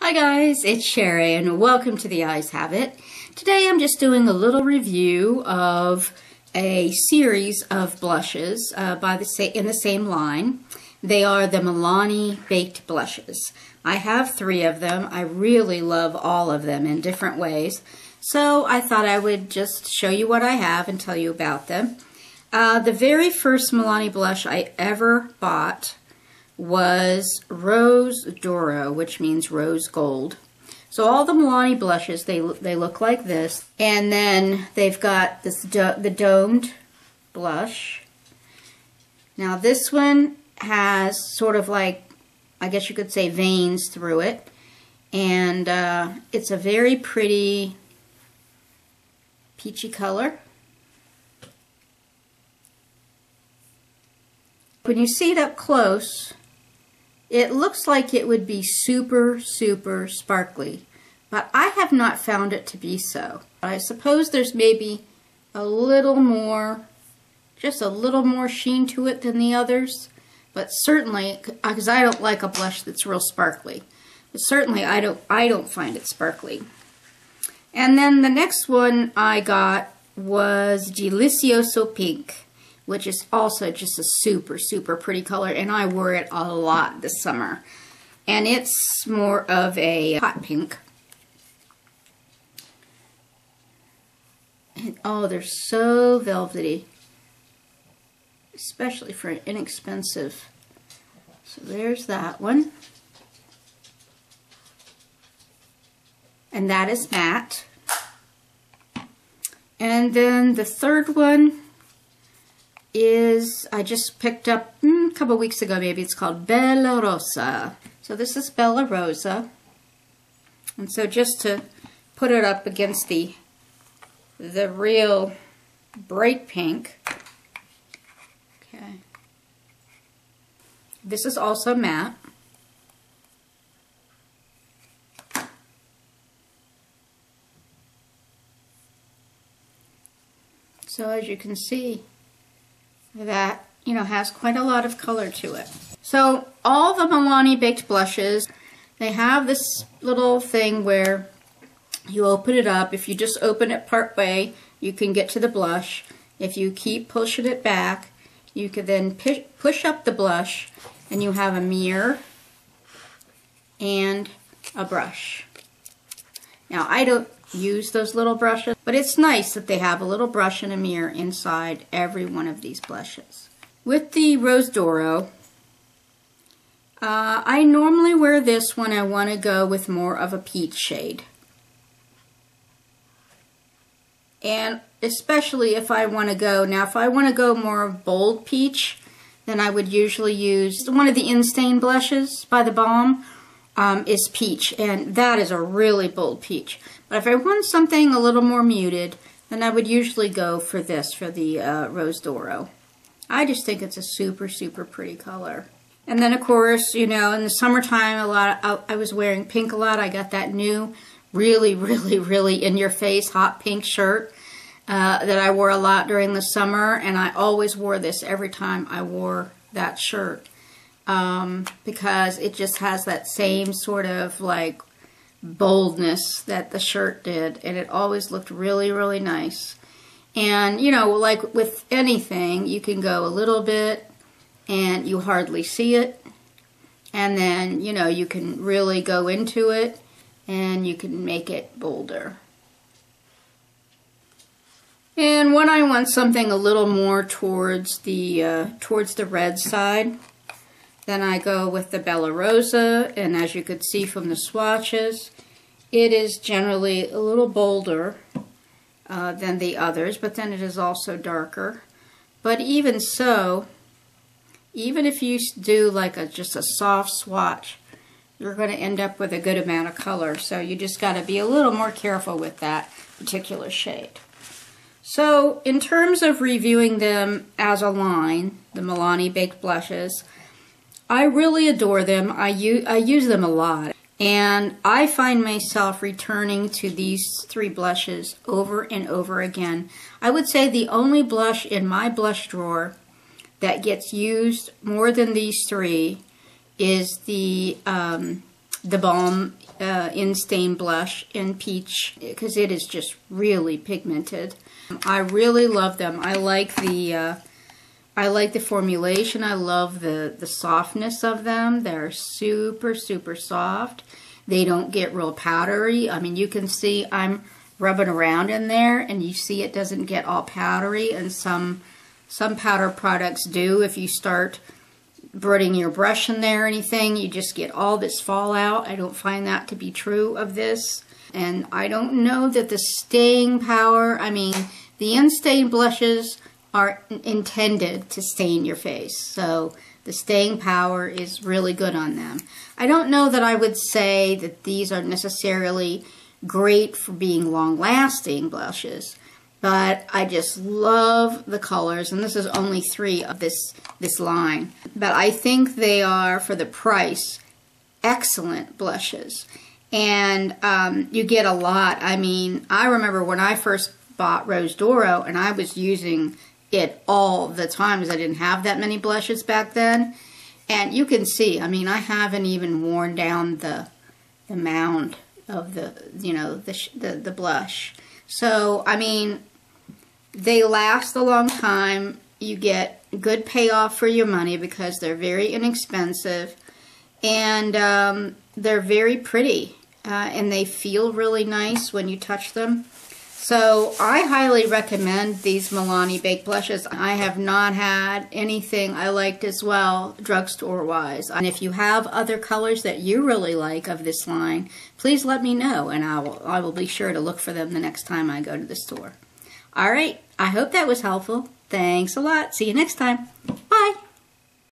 Hi guys, it's Sherry and welcome to The Eyes Have It. Today I'm just doing a little review of a series of blushes in the same line. They are the Milani Baked Blushes. I have 3 of them. I really love all of them in different ways. So I thought I would just show you what I have and tell you about them. The very first Milani blush I ever bought was Rose Doro, which means rose gold. So all the Milani blushes, they look like this. And then they've got this the domed blush. Now this one has sort of like, I guess you could say, veins through it. And it's a very pretty peachy color. When you see it up close, it looks like it would be super, super sparkly, but I have not found it to be so. I suppose there's maybe a little more, just a little more sheen to it than the others, but certainly, because I don't like a blush that's real sparkly, but certainly I don't find it sparkly. And then the next one I got was Delicioso Pink, which is also just a super, super pretty color, and I wore it a lot this summer. And it's more of a hot pink. And oh, they're so velvety, especially for an inexpensive. So there's that one. And that is matte. And then the third one is, I just picked up a couple weeks ago maybe. It's called Bella Rosa. So this is Bella Rosa. And so just to put it up against the real bright pink. Okay. This is also matte. So as you can see, that, has quite a lot of color to it. So all the Milani Baked Blushes, they have this little thing where you open it up. If you just open it part way, you can get to the blush. If you keep pushing it back, you can then push up the blush and you have a mirror and a brush. Now I don't use those little brushes, but it's nice that they have a little brush and a mirror inside every one of these blushes. With the Rose Doro, I normally wear this when I want to go with more of a peach shade. And especially if I want to go, now if I want to go more bold peach, then I would usually use one of the In-Stain blushes by the Balm. Is peach, and that is a really bold peach. But if I want something a little more muted, then I would usually go for this, for the Rose Doro. I just think it's a super, super pretty color. And then of course, in the summertime, I was wearing pink a lot. I got that new, really, really, really in-your-face hot pink shirt that I wore a lot during the summer, and I always wore this every time I wore that shirt. Because it just has that same sort of like boldness that the shirt did, and it always looked really, really nice. And like with anything, you can go a little bit and you hardly see it, and then you can really go into it and you can make it bolder. And when I want something a little more towards the red side, then I go with the Bella Rosa, and as you could see from the swatches, it is generally a little bolder than the others, but then it is also darker. But even so, even if you do like just a soft swatch, you're going to end up with a good amount of color. So you just got to be a little more careful with that particular shade. So in terms of reviewing them as a line, the Milani Baked Blushes, I really adore them. I use them a lot. And I find myself returning to these 3 blushes over and over again. I would say the only blush in my blush drawer that gets used more than these 3 is the Balm in-stain blush in Peach because it is just really pigmented. I really love them. I like the formulation. I love the softness of them. They're super, super soft. They don't get real powdery. I mean, you can see I'm rubbing around in there and you see it doesn't get all powdery, and some powder products do. If you start putting your brush in there or anything, you just get all this fallout. I don't find that to be true of this. And I don't know that the staying power, I mean, the in-stain blushes are intended to stain your face. So the staying power is really good on them. I don't know that I would say that these are necessarily great for being long-lasting blushes, but I just love the colors, and this is only 3 of this line. But I think they are, for the price, excellent blushes. And you get a lot. I mean, I remember when I first bought Rose Doro, and I was using it all the time because I didn't have that many blushes back then. And you can see, I mean, I haven't even worn down the mound of the blush. So, I mean, they last a long time. You get good payoff for your money because they're very inexpensive, and they're very pretty, and they feel really nice when you touch them. So I highly recommend these Milani Baked Blushes. I have not had anything I liked as well, drugstore-wise. And if you have other colors that you really like of this line, please let me know, and I will be sure to look for them the next time I go to the store. All right, I hope that was helpful. Thanks a lot. See you next time. Bye.